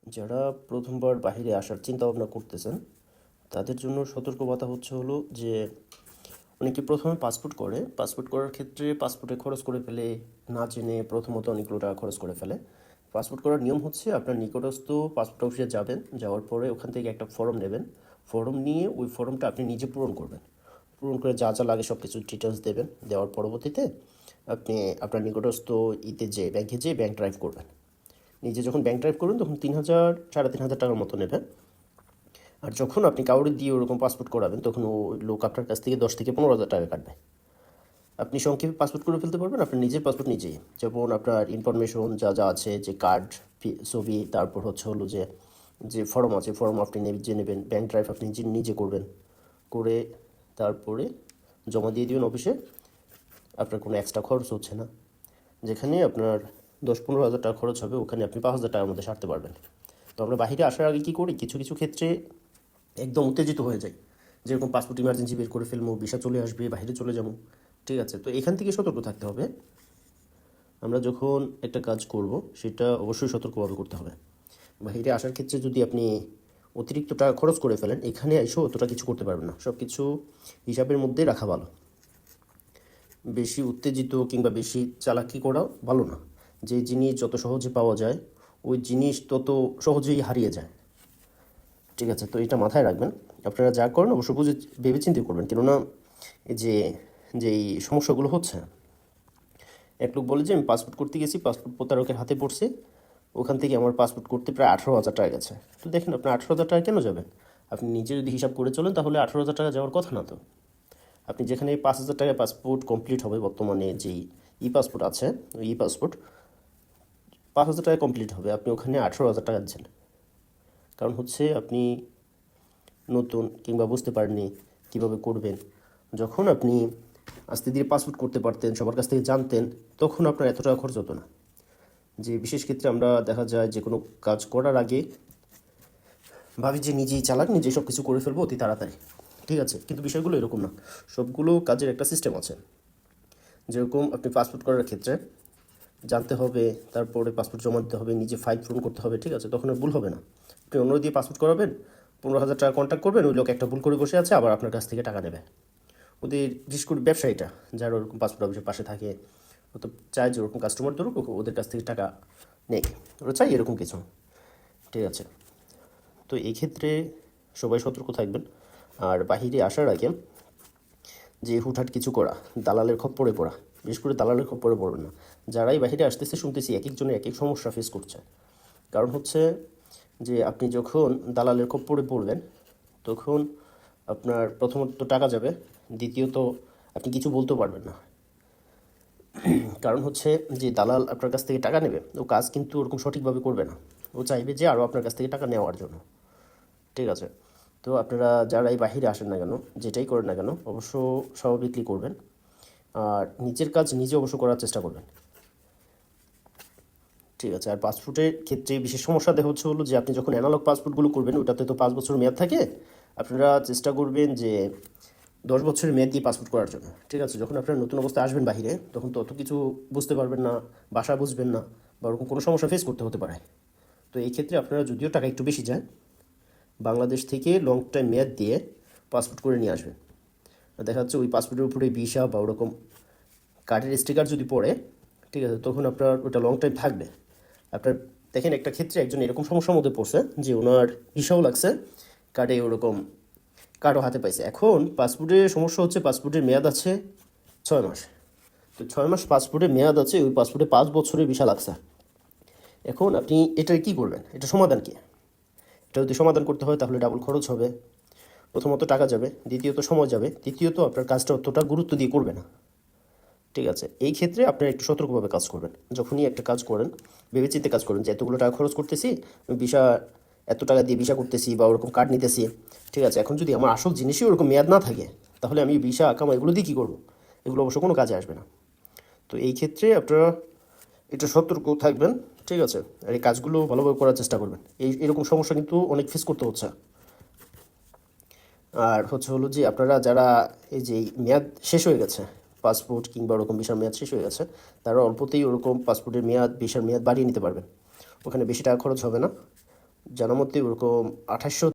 যারা প্রথমবার বাইরে আসার চিন্তা ভাবনা করতেছেন তাদের জন্য সতর্কবার্তা হলো যে অনেকে প্রথমে পাসপোর্ট করার ক্ষেত্রে পাসপোর্টে খরচ করে ফেলে, না জেনে প্রথমত অনেকগুলো টাকা খরচ করে ফেলে। পাসপোর্ট করার নিয়ম হচ্ছে আপনার নিকটস্থ পাসপোর্ট অফিসে যাবেন, যাওয়ার পরে ওখান থেকে একটা ফর্ম নেবেন। ফর্ম নিয়ে ওই ফর্মটা আপনি নিজে পূরণ করবেন। পূরণ করে যা যা লাগে সব কিছু ডিটেলস দেবেন। দেওয়ার পরবর্তীতে আপনি আপনার নিকটস্থ ব্যাংকে যেয়ে ব্যাংক ড্রাইভ করবেন। নিজে যখন ব্যাংক ড্রাইভ করবেন তখন 3,000 3,500 টাকার মতো নেবেন। আর যখন আপনি কাউরে দিয়ে ওরকম পাসপোর্ট করাবেন তখন ও লোক আপনার কাছ থেকে 10 থেকে 15,000 টাকা কাটবে। আপনি সংক্ষেপে পাসপোর্ট করে ফেলতে পারবেন আপনার নিজের পাসপোর্ট নিজেই, যেমন আপনার ইনফরমেশন যা যা আছে, যে কার্ড, ছবি, তারপর যে যে ফর্ম আছে ফর্ম আপনি নিজে নেবেন। ব্যাংক ড্রাইভ আপনি নিজে নিজে করবেন, করে তারপরে জমা দিয়ে দেবেন অফিসে। আপনার কোনো এক্সট্রা খরচ হচ্ছে না। যেখানে আপনার 10-15,000 টাকা খরচ হবে ওখানে আপনি 5,000 টাকার মধ্যে সারতে পারবেন। তো আমরা বাহিরে আসার আগে কী করি, কিছু কিছু ক্ষেত্রে একদম উত্তেজিত হয়ে যাই, যেরকম পাসপোর্ট ইমার্জেন্সি বের করে ফেলবো, ভিসা চলে আসবে, বাইরে চলে যাবো। ঠিক আছে, তো এখান থেকে সতর্ক থাকতে হবে। আমরা যখন একটা কাজ করব সেটা অবশ্যই সতর্কভাবে করতে হবে। বাইরে আসার ক্ষেত্রে যদি আপনি অতিরিক্ত টাকা খরচ করে ফেলেন, এখানে এসেও অতটা কিছু করতে পারবেন না। সব কিছু হিসাবের মধ্যে রাখা ভালো। বেশি উত্তেজিত কিংবা বেশি চালাকি করা ভালো না। যে জিনিস যত সহজে পাওয়া যায় ওই জিনিস তত সহজেই হারিয়ে যায়। ঠিক আছে, তো এটা মাথায় রাখবেন। আপনারা যা করেন অবশ্য বুঝে ভেবে চিন্তে করবেন, কেননা এই যেই সমস্যাগুলো হচ্ছে, এক লোক বলে যে আমি পাসপোর্ট করতে গেছি, পাসপোর্ট প্রতারকের হাতে পড়ছে, ওখান থেকে আমার পাসপোর্ট করতে প্রায় 18,000 টাকা গেছে। তো দেখেন, আপনার 18,000 টাকা কেন যাবেন? আপনি নিজে যদি হিসাব করে চলেন তাহলে 18,000 টাকা যাওয়ার কথা না তো। আপনি যেখানে 5,000 টাকায় পাসপোর্ট কমপ্লিট হবে, বর্তমানে যেই পাসপোর্ট আছে ওই পাসপোর্ট 5,000 টাকায় কমপ্লিট হবে, আপনি ওখানে 18,000 টাকা দিচ্ছেন। কারণ আপনি নতুন কিংবা বুঝতে পারেননি কীভাবে করবেন। যখন আপনি আস্তে ধীরে পাসপোর্ট করতে পারতেন, সবার কাছ থেকে জানতেন, তখন আপনার এত টাকা খরচ হতো না। যে বিশেষ ক্ষেত্রে আমরা দেখা যায় যে কোনো কাজ করার আগে ভাবি যে নিজেই চালাক, নিজেই সব কিছু করে ফেলবো অতি তাড়াতাড়ি। ঠিক আছে, কিন্তু বিষয়গুলো এরকম না। সবগুলো কাজের একটা সিস্টেম আছে। যেরকম আপনি পাসপোর্ট করার ক্ষেত্রে জানতে হবে, তারপরে পাসপোর্ট জমা দিতে হবে, নিজে ফাইল পূরণ করতে হবে। ঠিক আছে, তখন আর ভুল হবে না। আপনি অন্য দিয়ে পাসপোর্ট করাবেন, 15,000 টাকা কন্ট্যাক্ট করবেন, ওই লোক একটা ভুল করে বসে আছে, আবার আপনার কাছ থেকে টাকা নেবে। ওদের বিশেষ করে ব্যবসায়ীটা যারা ওরকম পাসপোর্ট অফিসের পাশে থাকে, ও তো চায় যে ওরকম কাস্টমার ধরুক, ওদের কাছ থেকে টাকা নেই, ওরা চাই এরকম কিছু। ঠিক আছে, তো এই ক্ষেত্রে সবাই সতর্ক থাকবেন। আর বাহিরে আসার আগে যে হুটহাট কিছু করা, দালালের খপ্পরে পড়া, বিশেষ করে দালালের খপ্পরে পড়বেন না। যারাই বাহিরে আসতেছে শুনতেছি এক একজনের এক এক সমস্যা ফেস করছে। কারণ যে আপনি যখন দালালের খপ্পরে পড়বেন তখন আপনার প্রথমত টাকা যাবে, দ্বিতীয়ত আপনি কিছু বলতেও পারবেন না। কারণ যে দালাল আপনার কাছ থেকে টাকা নেবে, ও কাজ কিন্তু ওরকম সঠিকভাবে করবে না। ও চাইবে যে আরও আপনার কাছ থেকে টাকা নেওয়ার জন্য। ঠিক আছে, তো আপনারা যারাই বাহিরে আসেন না কেন, যেটাই করেন না কেন, অবশ্য স্বাভাবিকলি করবেন। আর নিজের কাজ নিজে অবশ্য করার চেষ্টা করবেন। ঠিক আছে, আর পাসপোর্টের ক্ষেত্রে বিশেষ সমস্যা দেখা যে আপনি যখন অ্যানালগ পাসপোর্টগুলো করবেন ওটাতে তো 5 বছর মেয়াদ থাকে। আপনারা চেষ্টা করবেন যে 10 বছরের মেয়াদ দিয়ে পাসপোর্ট করার জন্য। ঠিক আছে, যখন আপনারা নতুন অবস্থায় আসবেন বাহিরে, তখন তো অত কিছু বুঝতে পারবেন না, ভাষা বুঝবেন না, বা ওরকম কোনো সমস্যা ফেস করতে হতে পারে। তো এই ক্ষেত্রে আপনারা যদিও টাকা একটু বেশি যায়, বাংলাদেশ থেকে লং টাইম মেয়াদ দিয়ে পাসপোর্ট করে নিয়ে আসবেন। দেখা যাচ্ছে ওই পাসপোর্টের উপরে ভিসা বা ওরকম কার্ডের স্টিকার যদি পড়ে, ঠিক আছে, তখন আপনার ওটা লং টাইম থাকবে। আপনার দেখেন একটা ক্ষেত্রে একজন এরকম সমস্যার মধ্যে পড়ছে যে ওনার ভিসাও লাগছে, কার্ডে ওরকম কার্ডও হাতে পাইছে। এখন পাসপোর্টের সমস্যা পাসপোর্টের মেয়াদ আছে 6 মাস। তো 6 মাস পাসপোর্টের মেয়াদ আছে, ওই পাসপোর্টে 5 বছরের ভিসা লাগছে। এখন আপনি এটা কী করবেন? এটা সমাধান কী? এটা যদি সমাধান করতে হয় তাহলে ডাবল খরচ হবে। প্রথমত টাকা যাবে, দ্বিতীয়ত সময় যাবে, তৃতীয়ত আপনার কাজটা অতটা গুরুত্ব দিয়ে করবে না। ঠিক আছে, এই ক্ষেত্রে আপনারা একটু সতর্কভাবে কাজ করবেন। যখনই একটা কাজ করেন ভেবেচিন্তে কাজ করেন যে এতগুলো টাকা খরচ করতেছি, ভিসা এত টাকা দিয়ে ভিসা করতেছি বা ওরকম কার্ড নিতেছি। ঠিক আছে, এখন যদি আমার আসল জিনিসই ওরকম মেয়াদ না থাকে তাহলে আমি ভিসা আকামা এগুলো দিয়ে কী করবো? এগুলো অবশ্য কোনো কাজে আসবে না। তো এই ক্ষেত্রে আপনারা একটু সতর্ক থাকবেন। ঠিক আছে, আর এই কাজগুলো ভালোভাবে করার চেষ্টা করবেন। এরকম সমস্যা কিন্তু অনেক ফেস করতে হচ্ছে। আর যে আপনারা যারা এই যে মেয়াদ শেষ হয়ে গেছে, পাসপোর্ট কিংবা ওরকম ভিসার মেয়াদ শেষ হয়ে গেছে, তারা অল্পতেই ওরকম পাসপোর্টের মেয়াদ ভিসার মেয়াদ বাড়িয়ে নিতে পারবেন। ওখানে বেশি টাকা খরচ হবে না। জানার মধ্যে ওরকম 2800